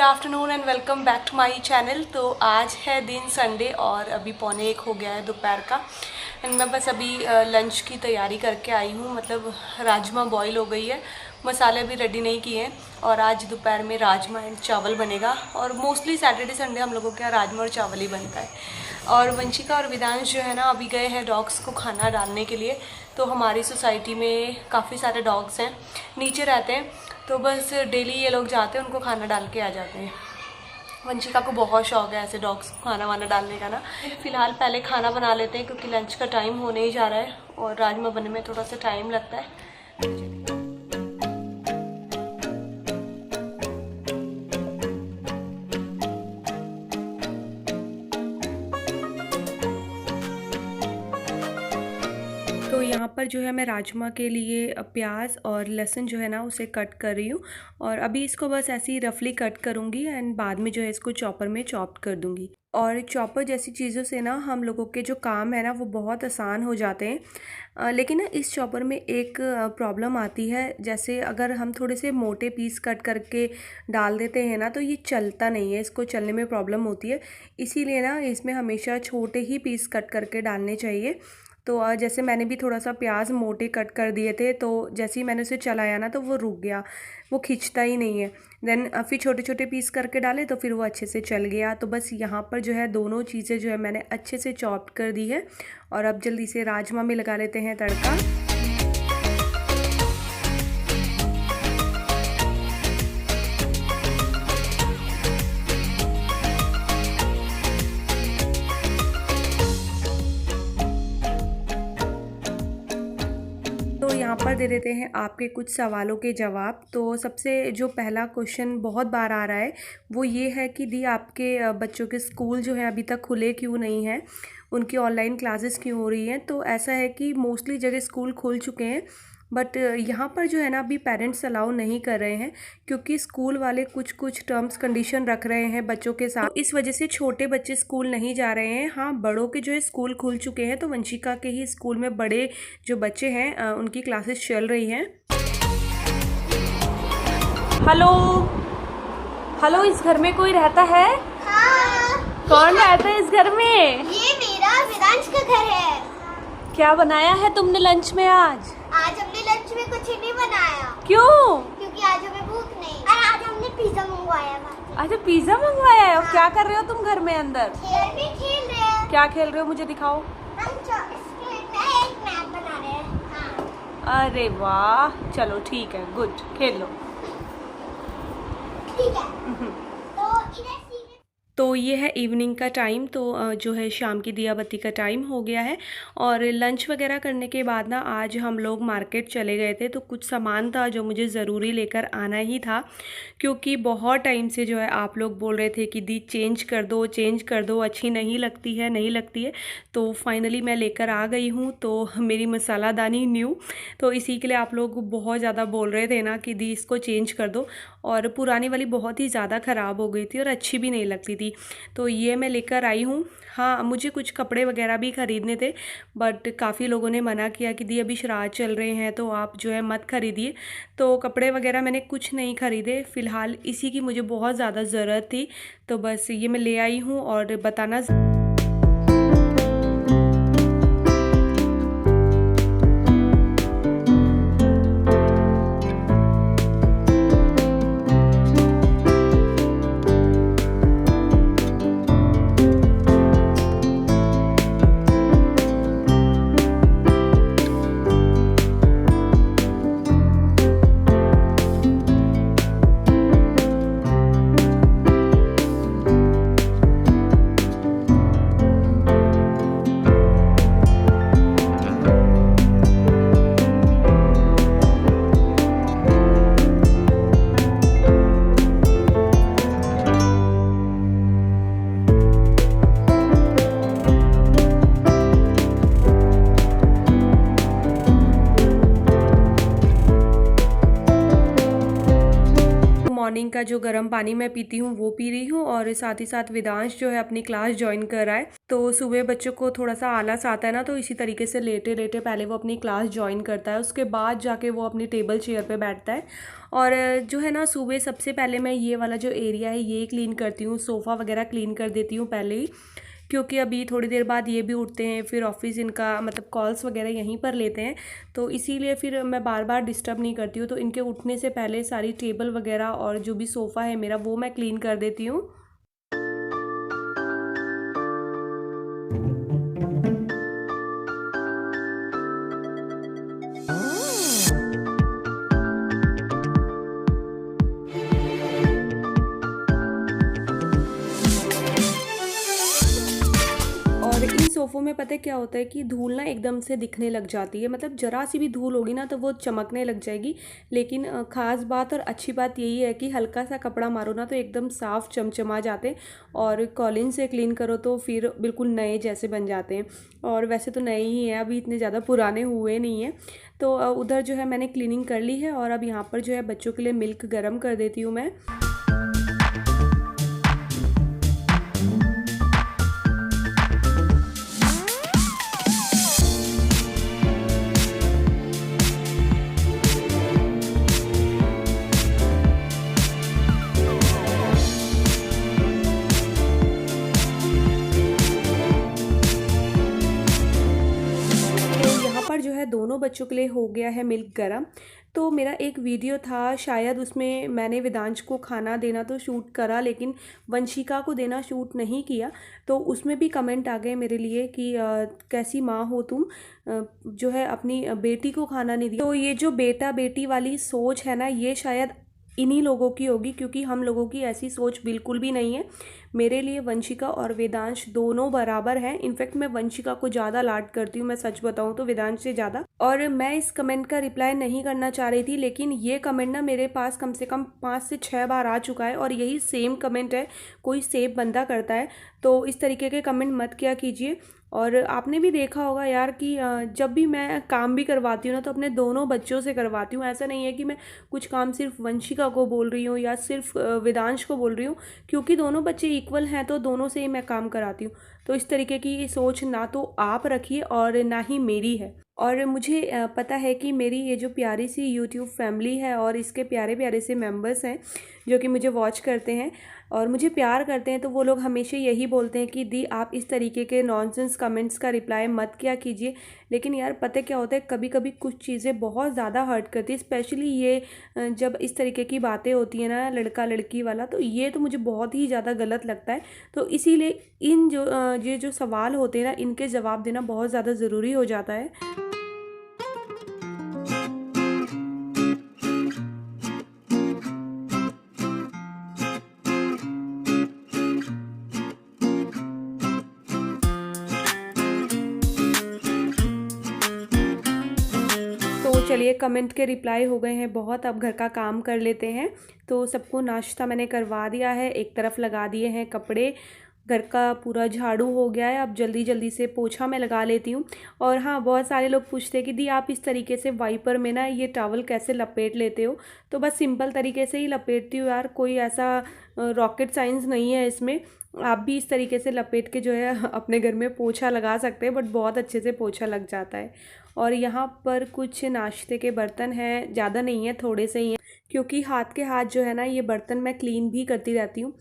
Afternoon and welcome back to my channel. तो आज है दिन संडे और अभी 12:45 हो गया है दोपहर का। एंड मैं बस अभी लंच की तैयारी करके आई हूँ। मतलब राजमा बॉईल हो गई है, मसाले भी रेडी नहीं किए हैं और आज दोपहर में राजमा एंड चावल बनेगा। और मोस्टली सैटरडे संडे हम लोगों के यहाँ राजमा और चावल ही बनता है। और वंशिका और विदांश जो है ना अभी गए हैं डॉग्स को खाना डालने के लिए। तो हमारी सोसाइटी में काफ़ी सारे डॉग्स हैं, नीचे रहते हैं, तो बस डेली ये लोग जाते हैं, उनको खाना डाल के आ जाते हैं। वंशिका को बहुत शौक है ऐसे डॉग्स को खाना वाना डालने का ना। फ़िलहाल पहले खाना बना लेते हैं क्योंकि लंच का टाइम होने ही जा रहा है और राजमा बनने में थोड़ा सा टाइम लगता है। तो यहाँ पर जो है मैं राजमा के लिए प्याज और लहसुन जो है ना उसे कट कर रही हूँ और अभी इसको बस ऐसे ही रफली कट करूँगी एंड बाद में जो है इसको चॉपर में चॉप कर दूँगी। और चॉपर जैसी चीज़ों से ना हम लोगों के जो काम है ना वो बहुत आसान हो जाते हैं। लेकिन ना इस चॉपर में एक प्रॉब्लम आती है, जैसे अगर हम थोड़े से मोटे पीस कट करके डाल देते हैं ना तो ये चलता नहीं है, इसको चलने में प्रॉब्लम होती है। इसीलिए ना इसमें हमेशा छोटे ही पीस कट करके डालने चाहिए। तो जैसे मैंने भी थोड़ा सा प्याज मोटे कट कर दिए थे, तो जैसे ही मैंने उसे चलाया ना तो वो रुक गया, वो खिंचता ही नहीं है। देन फिर छोटे छोटे पीस करके डाले तो फिर वो अच्छे से चल गया। तो बस यहाँ पर जो है दोनों चीज़ें जो है मैंने अच्छे से चॉप कर दी है और अब जल्दी से राजमा में लगा लेते हैं तड़का। तो यहाँ पर दे देते हैं आपके कुछ सवालों के जवाब। तो सबसे जो पहला क्वेश्चन बहुत बार आ रहा है वो ये है कि दी आपके बच्चों के स्कूल जो है अभी तक खुले क्यों नहीं हैं, उनकी ऑनलाइन क्लासेस क्यों हो रही हैं। तो ऐसा है कि मोस्टली जगह स्कूल खुल चुके हैं, बट यहाँ पर जो है ना अभी पेरेंट्स अलाउ नहीं कर रहे हैं क्योंकि स्कूल वाले कुछ कुछ टर्म्स कंडीशन रख रहे हैं बच्चों के साथ। तो इस वजह से छोटे बच्चे स्कूल नहीं जा रहे हैं। हाँ, बड़ों के जो है स्कूल खुल चुके हैं, तो वंशिका के ही स्कूल में बड़े जो बच्चे हैं उनकी क्लासेस चल रही हैं। हेलो हेलो, इस घर में कोई रहता है? हाँ, कौन रहता है इस घर में? ये मेरा विदांश का घर है। क्या बनाया है तुमने लंच में आज? आज हमने लंच में कुछ नहीं बनाया। क्यों? क्योंकि आज हमें भूख नहीं। और आज हमने पिज्जा मंगवाया था। अच्छा, पिज्जा मंगवाया है। और क्या कर रहे हो तुम घर में अंदर? खेल रहे हैं। क्या खेल रहे हो, मुझे दिखाओ। हम एक मैप बना रहे हैं। हाँ। अरे वाह, चलो ठीक है, गुड, खेल लो। ठीक है। तो इधर तो ये है इवनिंग का टाइम, तो जो है शाम की दिया बत्ती का टाइम हो गया है। और लंच वगैरह करने के बाद ना आज हम लोग मार्केट चले गए थे, तो कुछ सामान था जो मुझे ज़रूरी लेकर आना ही था क्योंकि बहुत टाइम से जो है आप लोग बोल रहे थे कि दी चेंज कर दो, चेंज कर दो, अच्छी नहीं लगती है, नहीं लगती है। तो फाइनली मैं लेकर आ गई हूँ। तो मेरी मसालादानी न्यू, तो इसी के लिए आप लोग बहुत ज़्यादा बोल रहे थे ना कि दी इसको चेंज कर दो। और पुरानी वाली बहुत ही ज़्यादा ख़राब हो गई थी और अच्छी भी नहीं लगती थी, तो ये मैं लेकर आई हूँ। हाँ, मुझे कुछ कपड़े वगैरह भी ख़रीदने थे, बट काफ़ी लोगों ने मना किया कि दी अभी श्राद्ध चल रहे हैं तो आप जो है मत ख़रीदिए। तो कपड़े वगैरह मैंने कुछ नहीं ख़रीदे फ़िलहाल, इसी की मुझे बहुत ज़्यादा ज़रूरत थी, तो बस ये मैं ले आई हूँ। और बताना मॉर्निंग का जो गर्म पानी मैं पीती हूँ वो पी रही हूँ, और साथ ही साथ वेदांश जो है अपनी क्लास ज्वाइन कर रहा है। तो सुबह बच्चों को थोड़ा सा आलस आता है ना, तो इसी तरीके से लेटे लेटे पहले वो अपनी क्लास ज्वाइन करता है, उसके बाद जाके वो अपनी टेबल चेयर पे बैठता है। और जो है ना, सुबह सबसे पहले मैं ये वाला जो एरिया है ये क्लीन करती हूँ, सोफ़ा वगैरह क्लीन कर देती हूँ पहले ही, क्योंकि अभी थोड़ी देर बाद ये भी उठते हैं, फिर ऑफिस इनका मतलब कॉल्स वगैरह यहीं पर लेते हैं, तो इसीलिए फिर मैं बार बार डिस्टर्ब नहीं करती हूँ। तो इनके उठने से पहले सारी टेबल वगैरह और जो भी सोफ़ा है मेरा वो मैं क्लीन कर देती हूँ। और इन सोफ़ों में पता है क्या होता है कि धूल ना एकदम से दिखने लग जाती है, मतलब ज़रा सी भी धूल होगी ना तो वो चमकने लग जाएगी। लेकिन ख़ास बात और अच्छी बात यही है कि हल्का सा कपड़ा मारो ना तो एकदम साफ़ चमचमा जाते हैं, और कॉलिन से क्लीन करो तो फिर बिल्कुल नए जैसे बन जाते हैं। और वैसे तो नए ही हैं, अभी इतने ज़्यादा पुराने हुए नहीं हैं। तो उधर जो है मैंने क्लीनिंग कर ली है, और अब यहाँ पर जो है बच्चों के लिए मिल्क गर्म कर देती हूँ मैं। तो यहाँ पर जो है दोनों बच्चों के लिए हो गया है मिल्क गरम। तो मेरा एक वीडियो था, शायद उसमें मैंने वेदांश को खाना देना तो शूट करा, लेकिन वंशिका को देना शूट नहीं किया। तो उसमें भी कमेंट आ गए मेरे लिए कि कैसी माँ हो तुम, जो है अपनी बेटी को खाना नहीं दिया। तो ये जो बेटा बेटी वाली सोच है ना, ये शायद इन्हीं लोगों की होगी, क्योंकि हम लोगों की ऐसी सोच बिल्कुल भी नहीं है। मेरे लिए वंशिका और वेदांश दोनों बराबर हैं। इनफैक्ट मैं वंशिका को ज़्यादा लाड करती हूँ, मैं सच बताऊँ तो वेदांश से ज़्यादा। और मैं इस कमेंट का रिप्लाई नहीं करना चाह रही थी, लेकिन ये कमेंट ना मेरे पास कम से कम 5 से 6 बार आ चुका है, और यही सेम कमेंट है, कोई सेम बंदा करता है। तो इस तरीके के कमेंट मत किया कीजिए। और आपने भी देखा होगा यार कि जब भी मैं काम भी करवाती हूँ ना तो अपने दोनों बच्चों से करवाती हूँ। ऐसा नहीं है कि मैं कुछ काम सिर्फ वंशिका को बोल रही हूँ या सिर्फ वेदांश को बोल रही हूँ, क्योंकि दोनों बच्चे इक्वल हैं तो दोनों से ही मैं काम कराती हूँ। तो इस तरीके की सोच ना तो आप रखिए और ना ही मेरी है। और मुझे पता है कि मेरी ये जो प्यारी सी यूट्यूब फैमिली है और इसके प्यारे प्यारे से मेंबर्स हैं जो कि मुझे वॉच करते हैं और मुझे प्यार करते हैं, तो वो लोग हमेशा यही बोलते हैं कि दी आप इस तरीके के नॉनसेंस कमेंट्स का रिप्लाई मत किया कीजिए। लेकिन यार पता है क्या होता है, कभी कभी कुछ चीज़ें बहुत ज़्यादा हर्ट करती है, स्पेशली ये जब इस तरीके की बातें होती हैं ना लड़का लड़की वाला, तो ये तो मुझे बहुत ही ज़्यादा गलत लगता है। तो इसीलिए इन जो ये जो सवाल होते हैं ना, इनके जवाब देना बहुत ज़्यादा ज़रूरी हो जाता है। तो चलिए, कमेंट के रिप्लाई हो गए हैं बहुत, अब घर का काम कर लेते हैं। तो सबको नाश्ता मैंने करवा दिया है, एक तरफ लगा दिए हैं कपड़े, घर का पूरा झाड़ू हो गया है। अब जल्दी जल्दी से पोछा मैं लगा लेती हूँ। और हाँ, बहुत सारे लोग पूछते हैं कि दी आप इस तरीके से वाइपर में ना ये टॉवल कैसे लपेट लेते हो। तो बस सिंपल तरीके से ही लपेटती हूँ यार, कोई ऐसा रॉकेट साइंस नहीं है इसमें। आप भी इस तरीके से लपेट के जो है अपने घर में पोछा लगा सकते हैं, बट बहुत अच्छे से पोछा लग जाता है। और यहाँ पर कुछ नाश्ते के बर्तन हैं, ज़्यादा नहीं है, थोड़े से ही हैं, क्योंकि हाथ के हाथ जो है ना ये बर्तन मैं क्लीन भी करती रहती हूँ।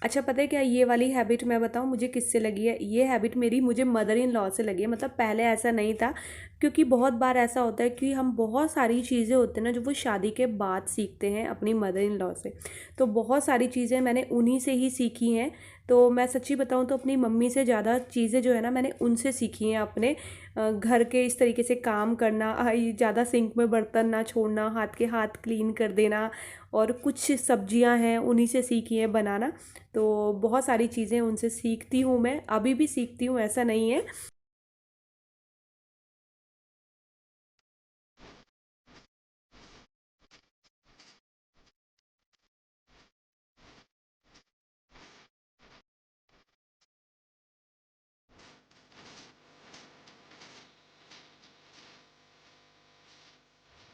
अच्छा पता है क्या, ये वाली हैबिट मैं बताऊँ मुझे किससे लगी है? ये हैबिट मेरी मुझे मदर इन लॉ से लगी है। मतलब पहले ऐसा नहीं था, क्योंकि बहुत बार ऐसा होता है कि हम बहुत सारी चीज़ें होते हैं ना जो वो शादी के बाद सीखते हैं अपनी मदर इन लॉ से। तो बहुत सारी चीज़ें मैंने उन्हीं से ही सीखी हैं। तो मैं सच्ची बताऊँ तो अपनी मम्मी से ज़्यादा चीज़ें जो है ना मैंने उनसे सीखी हैं, अपने घर के इस तरीके से काम करना, ज़्यादा सिंक में बर्तन ना छोड़ना, हाथ के हाथ क्लीन कर देना, और कुछ सब्जियां हैं उन्हीं से सीखी हैं बनाना। तो बहुत सारी चीज़ें उनसे सीखती हूँ, मैं अभी भी सीखती हूँ, ऐसा नहीं है।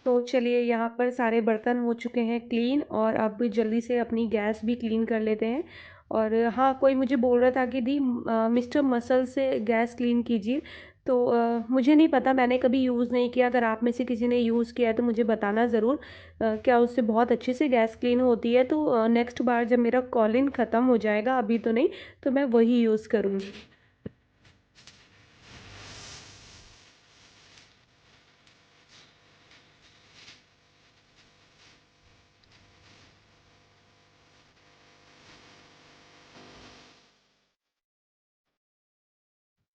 तो चलिए यहाँ पर सारे बर्तन हो चुके हैं क्लीन और अब जल्दी से अपनी गैस भी क्लीन कर लेते हैं। और हाँ, कोई मुझे बोल रहा था कि दी मिस्टर मसल से गैस क्लीन कीजिए। तो मुझे नहीं पता, मैंने कभी यूज़ नहीं किया। अगर आप में से किसी ने यूज़ किया है तो मुझे बताना ज़रूर। क्या उससे बहुत अच्छे से गैस क्लीन होती है? तो नेक्स्ट बार जब मेरा कॉलिन ख़त्म हो जाएगा, अभी तो नहीं, तो मैं वही यूज़ करूँगी।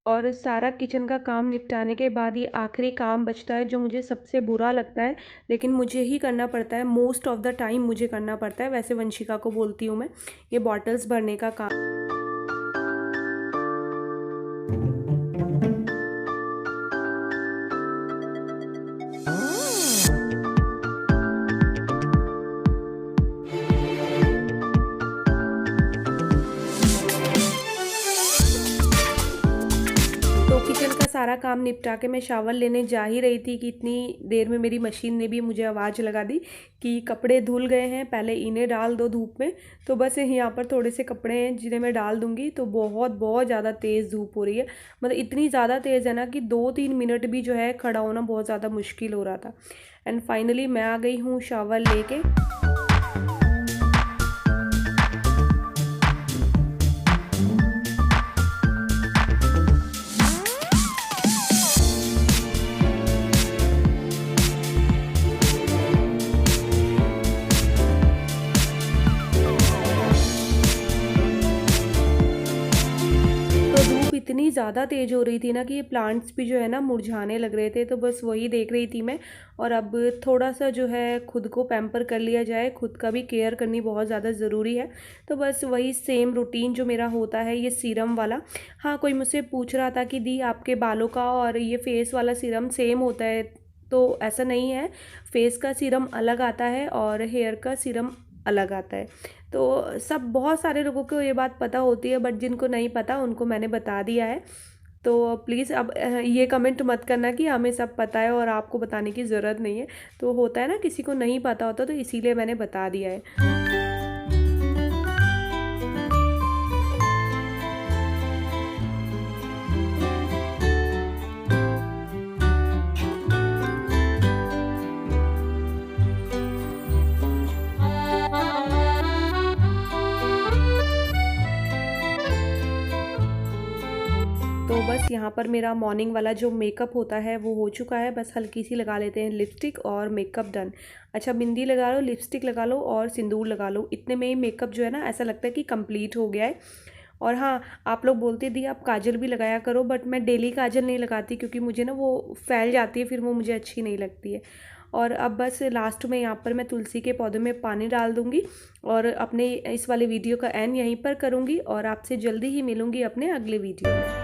और सारा किचन का काम निपटाने के बाद ये आखिरी काम बचता है जो मुझे सबसे बुरा लगता है, लेकिन मुझे ही करना पड़ता है। मोस्ट ऑफ़ द टाइम मुझे करना पड़ता है, वैसे वंशिका को बोलती हूँ मैं, ये बॉटल्स भरने का काम। तो किचन का सारा काम निपटा के मैं शावर लेने जा ही रही थी कि इतनी देर में मेरी मशीन ने भी मुझे आवाज़ लगा दी कि कपड़े धुल गए हैं, पहले इन्हें डाल दो धूप में। तो बस यहाँ पर थोड़े से कपड़े हैं जिन्हें मैं डाल दूँगी। तो बहुत बहुत ज़्यादा तेज़ धूप हो रही है, मतलब इतनी ज़्यादा तेज़ है ना कि 2-3 मिनट भी जो है खड़ा होना बहुत ज़्यादा मुश्किल हो रहा था। एंड फाइनली मैं आ गई हूँ शावर लेके। तो धूप इतनी ज़्यादा तेज़ हो रही थी ना कि ये प्लांट्स भी जो है ना मुरझाने लग रहे थे। तो बस वही देख रही थी मैं। और अब थोड़ा-सा जो है खुद को पैम्पर कर लिया जाए, खुद का भी केयर करनी बहुत ज़्यादा ज़रूरी है। तो बस वही सेम रूटीन जो मेरा होता है, ये सीरम वाला। हाँ, कोई मुझसे पूछ रहा था कि दी आपके बालों का और ये फेस वाला सीरम सेम होता है? तो ऐसा नहीं है, फेस का सीरम अलग आता है और हेयर का सीरम अलग आता है। तो सब बहुत सारे लोगों को ये बात पता होती है, बट जिनको नहीं पता उनको मैंने बता दिया है। तो प्लीज़ अब ये कमेंट मत करना कि हमें सब पता है और आपको बताने की ज़रूरत नहीं है। तो होता है ना, किसी को नहीं पता होता, तो इसीलिए मैंने बता दिया है। तो बस यहाँ पर मेरा मॉर्निंग वाला जो मेकअप होता है वो हो चुका है। बस हल्की सी लगा लेते हैं लिपस्टिक और मेकअप डन। अच्छा, बिंदी लगा लो, लिपस्टिक लगा लो और सिंदूर लगा लो, इतने में ही मेकअप जो है ना ऐसा लगता है कि कंप्लीट हो गया है। और हाँ, आप लोग बोलते दी आप काजल भी लगाया करो, बट मैं डेली काजल नहीं लगाती क्योंकि मुझे ना वो फैल जाती है, फिर वो मुझे अच्छी नहीं लगती है। और अब बस लास्ट में यहाँ पर मैं तुलसी के पौधे में पानी डाल दूँगी और अपने इस वाले वीडियो का एंड यहीं पर करूँगी और आपसे जल्दी ही मिलूँगी अपने अगले वीडियो में।